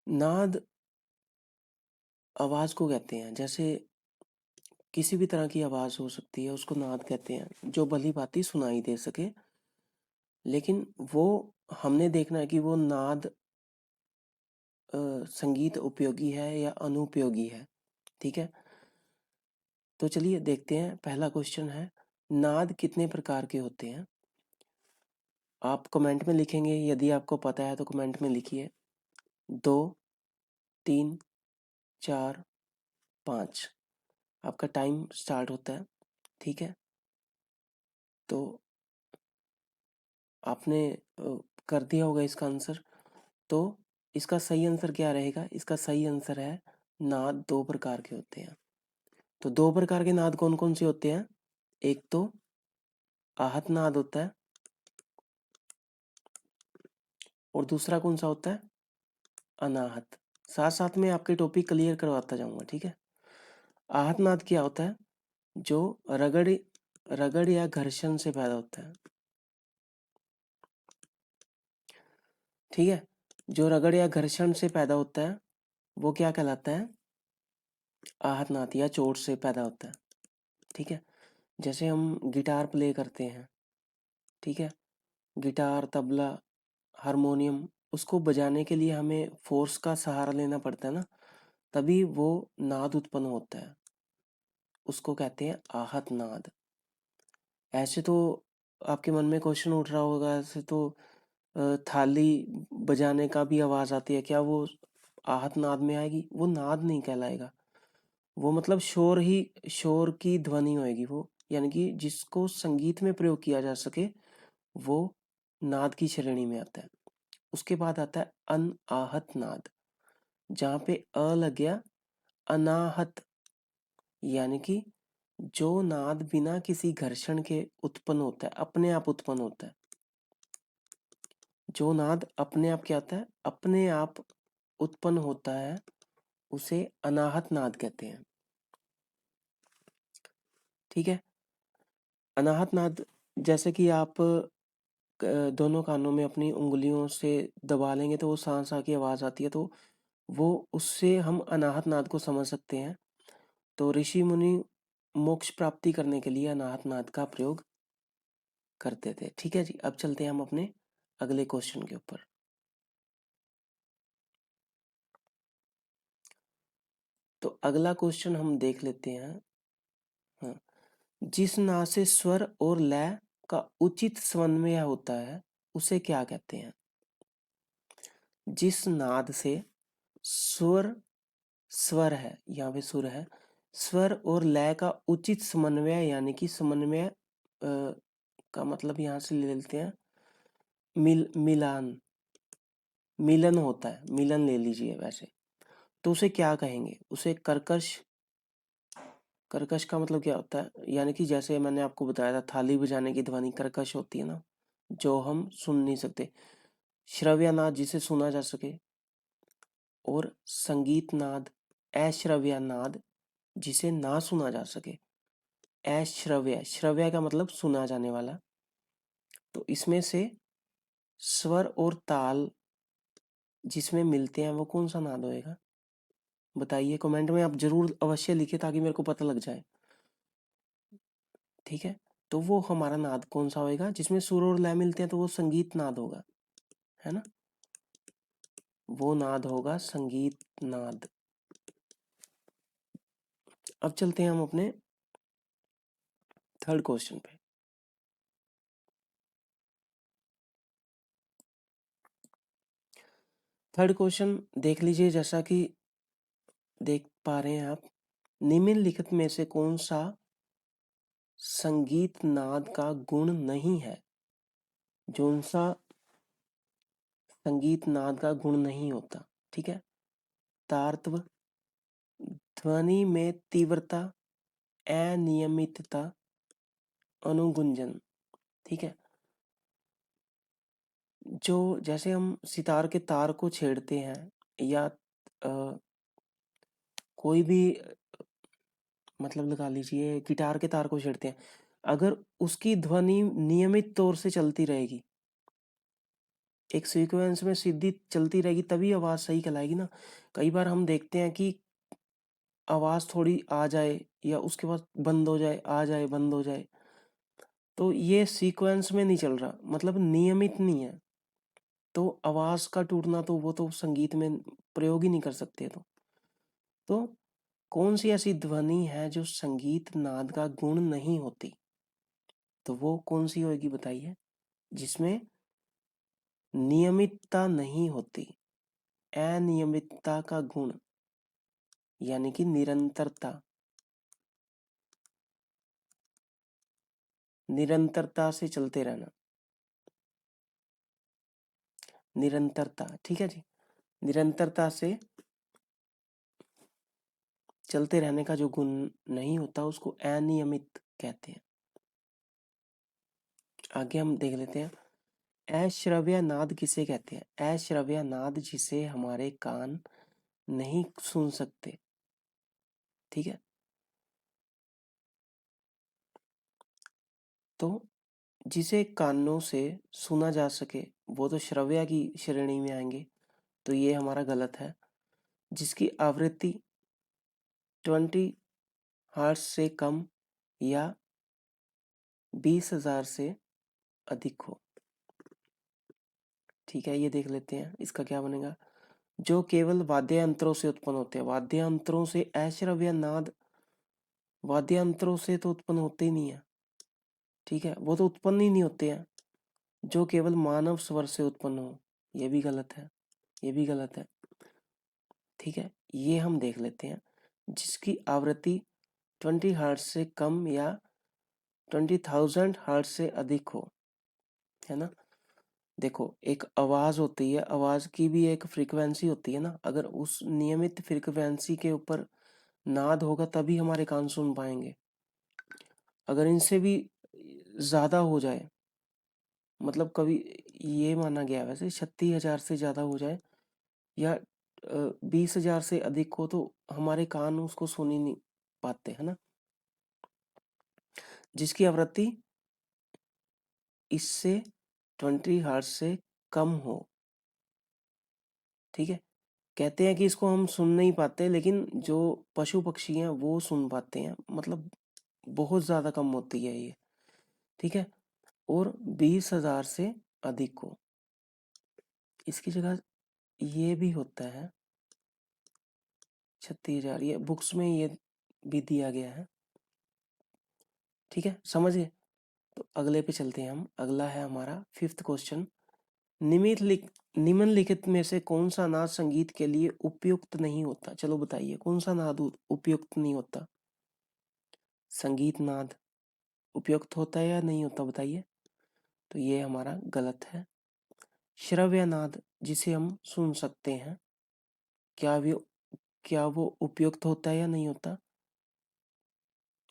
नाद आवाज को कहते हैं, जैसे किसी भी तरह की आवाज हो सकती है, उसको नाद कहते हैं, जो भली भांति सुनाई दे सके। लेकिन वो हमने देखना है कि वो नाद संगीत उपयोगी है या अनुपयोगी है। ठीक है, तो चलिए देखते हैं। पहला क्वेश्चन है, नाद कितने प्रकार के होते हैं? आप कमेंट में लिखेंगे, यदि आपको पता है तो कमेंट में लिखिए। 2, 3, 4, 5। आपका टाइम स्टार्ट होता है। ठीक है, तो आपने कर दिया होगा इसका आंसर। तो इसका सही आंसर क्या रहेगा? इसका सही आंसर है, नाद दो प्रकार के होते हैं। तो दो प्रकार के नाद कौन कौन से होते हैं? एक तो आहत नाद होता है, और दूसरा कौन सा होता है? अनाहत। साथ साथ में आपके टॉपिक क्लियर करवाता जाऊंगा। ठीक है, आहत नाद क्या होता है? जो रगड़ रगड़ या घर्षण से पैदा होता है। ठीक है, जो रगड़ या घर्षण से पैदा होता है वो क्या कहलाता है? आहत नाद, या चोट से पैदा होता है। ठीक है, जैसे हम गिटार प्ले करते हैं। ठीक है, गिटार, तबला, हारमोनियम, उसको बजाने के लिए हमें फोर्स का सहारा लेना पड़ता है ना, तभी वो नाद उत्पन्न होता है। उसको कहते हैं आहत नाद। ऐसे तो आपके मन में क्वेश्चन उठ रहा होगा, ऐसे तो थाली बजाने का भी आवाज आती है, क्या वो आहत नाद में आएगी? वो नाद नहीं कहलाएगा, वो मतलब शोर ही, शोर की ध्वनि होएगी वो। यानी कि जिसको संगीत में प्रयोग किया जा सके वो नाद की श्रेणी में आता है। उसके बाद आता है अनआहत नाद, जहाँ पे अ लग गया। अनाहत यानी कि जो नाद बिना किसी घर्षण के उत्पन्न होता है, अपने आप उत्पन्न होता है। जो नाद अपने आप क्या होता है? अपने आप उत्पन्न होता है, उसे अनाहत नाद कहते हैं। ठीक है, अनाहत नाद, जैसे कि आप दोनों कानों में अपनी उंगलियों से दबा लेंगे तो वो सा सा की आवाज आती है, तो वो, उससे हम अनाहत नाद को समझ सकते हैं। तो ऋषि मुनि मोक्ष प्राप्ति करने के लिए अनाहत नाद का प्रयोग करते थे। ठीक है जी, अब चलते हैं हम अपने अगले क्वेश्चन के ऊपर। तो अगला क्वेश्चन हम देख लेते हैं। हाँ, जिस नाद से स्वर और लय का उचित समन्वय होता है उसे क्या कहते हैं? जिस नाद से स्वर, स्वर है, यहाँ पे सुर है, स्वर और लय का उचित समन्वय, यानी कि समन्वय का मतलब यहाँ से ले लेते हैं मिलान, मिलन होता है, मिलन ले लीजिए वैसे। तो उसे क्या कहेंगे? उसे कर्कश। कर्कश का मतलब क्या होता है? यानी कि जैसे मैंने आपको बताया था, थाली बजाने की ध्वनि कर्कश होती है ना, जो हम सुन नहीं सकते। श्रव्य नाद, जिसे सुना जा सके। और संगीत नाद, अश्रव्य नाद, जिसे ना सुना जा सके। अश्रव्य, श्रव्य का मतलब सुना जाने वाला। तो इसमें से स्वर और ताल जिसमें मिलते हैं वो कौन सा नाद होएगा? बताइए, कमेंट में आप जरूर अवश्य लिखिए ताकि मेरे को पता लग जाए। ठीक है, तो वो हमारा नाद कौन सा होएगा? जिसमें सुर और लय मिलते हैं तो वो संगीत नाद होगा, है ना? वो नाद होगा संगीत नाद। अब चलते हैं हम अपने थर्ड क्वेश्चन पे। थर्ड क्वेश्चन देख लीजिए, जैसा कि देख पा रहे हैं आप, निम्नलिखित में से कौन सा संगीत नाद का गुण नहीं है? कौन सा संगीत नाद का गुण नहीं होता? ठीक है, तारत्व, ध्वनि में तीव्रता, अनियमितता, अनुगुंजन। ठीक है, जो जैसे हम सितार के तार को छेड़ते हैं, या कोई भी मतलब लगा लीजिए गिटार के तार को छेड़ते हैं, अगर उसकी ध्वनि नियमित तौर से चलती रहेगी, एक सीक्वेंस में सीधी चलती रहेगी तभी आवाज़ सही कहलाएगी ना। कई बार हम देखते हैं कि आवाज़ थोड़ी आ जाए या उसके बाद बंद हो जाए, आ जाए बंद हो जाए, तो ये सीक्वेंस में नहीं चल रहा, मतलब नियमित नहीं है। तो आवाज़ का टूटना तो वो तो संगीत में प्रयोग ही नहीं कर सकते। तो कौन सी ऐसी ध्वनि है जो संगीत नाद का गुण नहीं होती? तो वो कौन सी होगी बताइए, जिसमें नियमितता नहीं होती, अनियमितता का गुण, यानी कि निरंतरता, निरंतरता से चलते रहना, निरंतरता, ठीक है जी। निरंतरता से चलते रहने का जो गुण नहीं होता उसको अनियमित कहते हैं। आगे हम देख लेते हैं, अश्रव्य नाद किसे कहते हैं? अश्रव्य नाद जिसे हमारे कान नहीं सुन सकते, ठीक है। तो जिसे कानों से सुना जा सके वो तो श्रव्य की श्रेणी में आएंगे, तो ये हमारा गलत है। जिसकी आवृत्ति 20 हर्ट्ज से कम या 20,000 से अधिक हो, ठीक है। ये देख लेते हैं इसका क्या बनेगा। जो केवल वाद्य यंत्रों से उत्पन्न होते हैं, वाद्य यंत्रों से अश्रव्य नाद वाद्य यंत्रों से तो उत्पन्न होते ही नहीं है, ठीक है, वो तो उत्पन्न ही नहीं होते हैं। जो केवल मानव स्वर से उत्पन्न हो, ये भी गलत है, ये भी गलत है, ठीक है। ये हम देख लेते हैं, जिसकी आवृत्ति 20 हर्ट्ज से कम या 20,000 हर्ट्ज से अधिक हो, है ना। देखो, एक आवाज होती है, आवाज की भी एक फ्रीक्वेंसी होती है ना। अगर उस नियमित फ्रीक्वेंसी के ऊपर नाद होगा तभी हमारे कान सुन पाएंगे। अगर इनसे भी ज्यादा हो जाए, मतलब कभी ये माना गया वैसे 36,000 से ज्यादा हो जाए या 20,000 से अधिक हो, तो हमारे कान उसको सुन ही नहीं पाते, है ना। जिसकी आवृत्ति इससे 20 हर्ट्ज से कम हो, ठीक है। कहते हैं कि इसको हम सुन नहीं पाते, लेकिन जो पशु पक्षी हैं वो सुन पाते हैं, मतलब बहुत ज्यादा कम होती है ये, ठीक है। और 20,000 से अधिक हो, इसकी जगह ये भी होता है 36,000, ये बुक्स में ये भी दिया गया है, ठीक है, समझिए। तो अगले पे चलते हैं हम। अगला है हमारा 5th क्वेश्चन। निम्नलिखित में से कौन सा नाद संगीत के लिए उपयुक्त नहीं होता? चलो बताइए, कौन सा नाद उपयुक्त नहीं होता? संगीत नाद उपयुक्त होता है या नहीं होता, बताइए। तो ये हमारा गलत है। श्रव्य नाद जिसे हम सुन सकते हैं, क्या भी क्या वो उपयुक्त होता है या नहीं होता?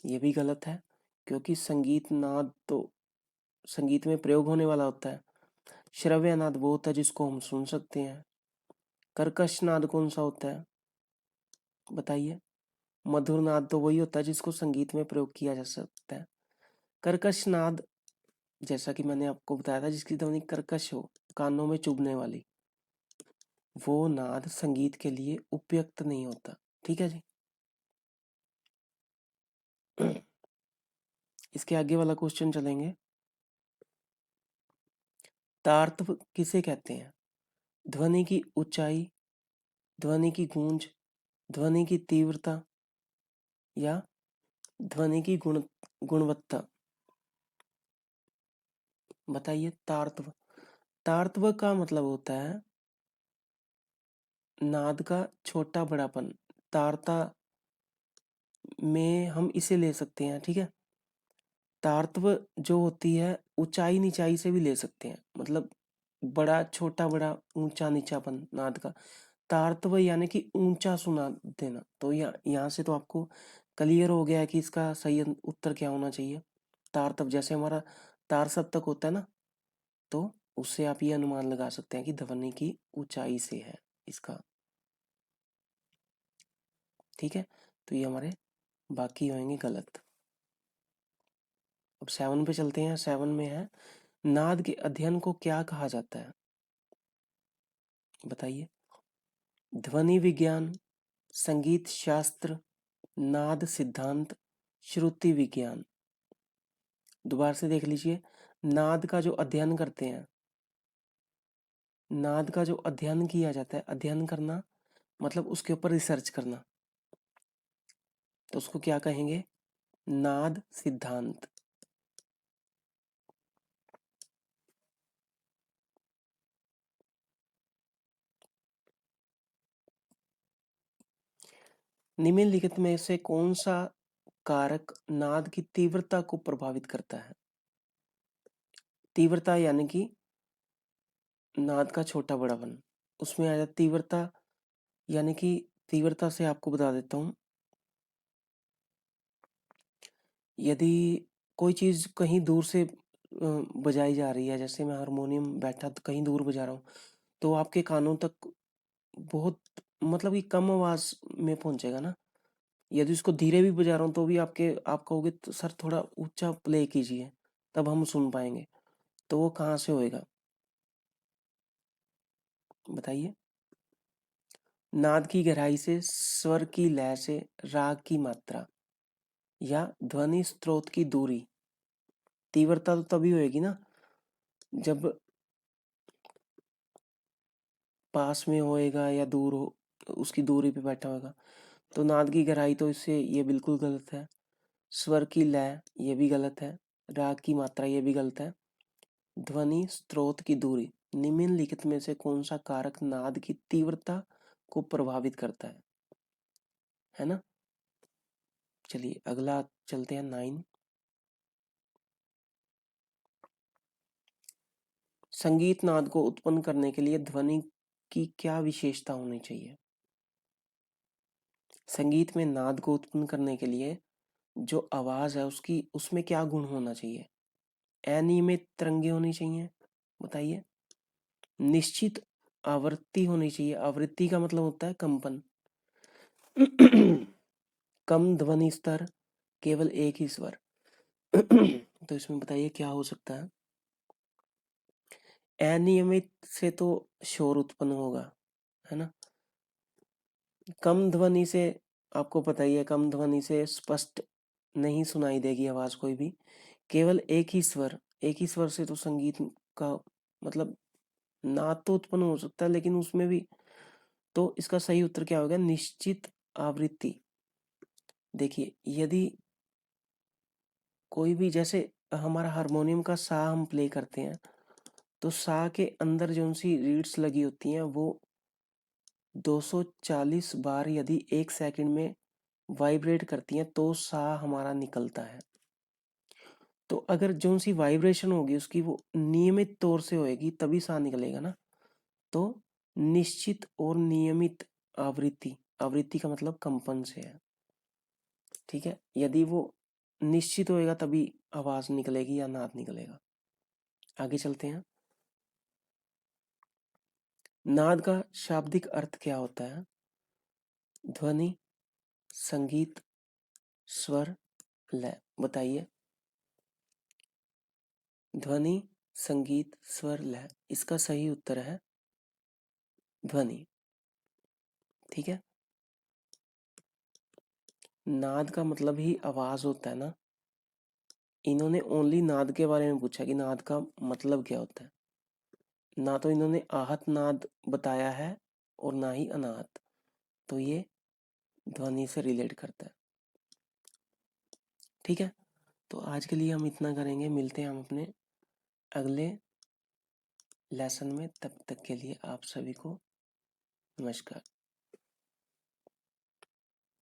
ये भी गलत है, क्योंकि संगीत नाद तो संगीत में प्रयोग होने वाला होता है। श्रव्य नाद वो होता है जिसको हम सुन सकते हैं। कर्कश नाद कौन सा होता है, बताइए। मधुर नाद तो वही होता है जिसको संगीत में प्रयोग किया जा सकता है। कर्कश नाद, जैसा कि मैंने आपको बताया था, जिसकी ध्वनि कर्कश हो, कानों में चुभने वाली, वो नाद संगीत के लिए उपयुक्त नहीं होता, ठीक है जी। इसके आगे वाला क्वेश्चन चलेंगे। तारत्व किसे कहते हैं? ध्वनि की ऊंचाई, ध्वनि की गूंज, ध्वनि की तीव्रता या ध्वनि की गुणवत्ता, बताइए। तारत्व, तारत्व का मतलब होता है नाद का छोटा बड़ापन। तारता में हम इसे ले सकते हैं, ठीक है। तारत्व जो होती है ऊंचाई नीचाई से भी ले सकते हैं, मतलब बड़ा छोटा बड़ा ऊंचा नीचापन नाद का। तारत्व यानी कि ऊंचा सुना देना। तो यहाँ से तो आपको क्लियर हो गया है कि इसका सही उत्तर क्या होना चाहिए। तारतव, जैसे हमारा तार सप्तक होता है ना, तो उससे आप ये अनुमान लगा सकते हैं कि ध्वनि की ऊंचाई से है इसका, ठीक है। तो ये हमारे बाकी होंगे गलत। अब 7 पे चलते हैं। 7 में है, नाद के अध्ययन को क्या कहा जाता है? बताइए। ध्वनि विज्ञान, संगीत शास्त्र, नाद सिद्धांत, श्रुति विज्ञान। दोबारा से देख लीजिए। नाद का जो अध्ययन करते हैं, नाद का जो अध्ययन किया जाता है, अध्ययन करना मतलब उसके ऊपर रिसर्च करना, तो उसको क्या कहेंगे? नाद सिद्धांत। निम्नलिखित में से कौन सा कारक नाद की तीव्रता को प्रभावित करता है? तीव्रता यानी कि नाद का छोटा बड़ापन, उसमें आ जाता तीव्रता। यानी कि तीव्रता से आपको बता देता हूँ। यदि कोई चीज़ कहीं दूर से बजाई जा रही है, जैसे मैं हारमोनियम बैठा तो कहीं दूर बजा रहा हूँ, तो आपके कानों तक बहुत मतलब कि कम आवाज़ में पहुँचेगा ना। यदि उसको धीरे भी बजा रहा हूँ तो भी आप कहोगे तो सर थोड़ा ऊंचा प्ले कीजिए, तब हम सुन पाएंगे। तो वो कहाँ से होएगा? बताइए। नाद की गहराई से, स्वर की लय से, राग की मात्रा, या ध्वनि स्रोत की दूरी। तीव्रता तो तभी होएगी ना जब पास में होएगा या दूर हो, उसकी दूरी पे बैठा होगा। तो नाद की गहराई तो इससे ये बिल्कुल गलत है। स्वर की लय ये भी गलत है। राग की मात्रा ये भी गलत है। ध्वनि स्रोत की दूरी। निम्नलिखित में से कौन सा कारक नाद की तीव्रता को प्रभावित करता है ना? चलिए अगला चलते हैं 9। संगीत नाद को उत्पन्न करने के लिए ध्वनि की क्या विशेषता होनी चाहिए? संगीत में नाद को उत्पन्न करने के लिए जो आवाज है उसकी, उसमें क्या गुण होना चाहिए? अनियमित तरंगे होनी चाहिए। बताइए। निश्चित आवृत्ति होनी चाहिए। आवृत्ति का मतलब होता है कंपन। कम ध्वनि स्तर, केवल एक ही स्वर। तो इसमें बताइए क्या हो सकता है? अनियमित से तो शोर उत्पन्न होगा, है ना। कम ध्वनि से आपको पता ही है, कम ध्वनि से स्पष्ट नहीं सुनाई देगी आवाज कोई भी। केवल एक ही स्वर से तो संगीत का मतलब नाद तो उत्पन्न हो सकता है, लेकिन उसमें भी तो इसका सही उत्तर क्या होगा? निश्चित आवृत्ति। देखिए यदि कोई भी, जैसे हमारा हारमोनियम का सा हम प्ले करते हैं, तो सा के अंदर जो सी रीड्स लगी होती हैं वो 240 बार यदि एक सेकंड में वाइब्रेट करती हैं तो सा हमारा निकलता है। तो अगर जो सी वाइब्रेशन होगी उसकी वो नियमित तौर से होएगी तभी सा निकलेगा ना। तो निश्चित और नियमित आवृत्ति, आवृत्ति का मतलब कंपन से है। ठीक है, यदि वो निश्चित होएगा तभी आवाज निकलेगी या नाद निकलेगा। आगे चलते हैं। नाद का शाब्दिक अर्थ क्या होता है? ध्वनि, संगीत, स्वर, लय। बताइए। ध्वनि, संगीत, स्वर, लय। इसका सही उत्तर है ध्वनि। ठीक है। नाद का मतलब ही आवाज होता है ना। इन्होंने ओनली नाद के बारे में पूछा कि नाद का मतलब क्या होता है, ना तो इन्होंने आहत नाद बताया है और ना ही अनाहत। तो ये ध्वनि से रिलेट करता है। ठीक है, तो आज के लिए हम इतना करेंगे। मिलते हैं हम अपने अगले लेसन में। तब तक के लिए आप सभी को नमस्कार।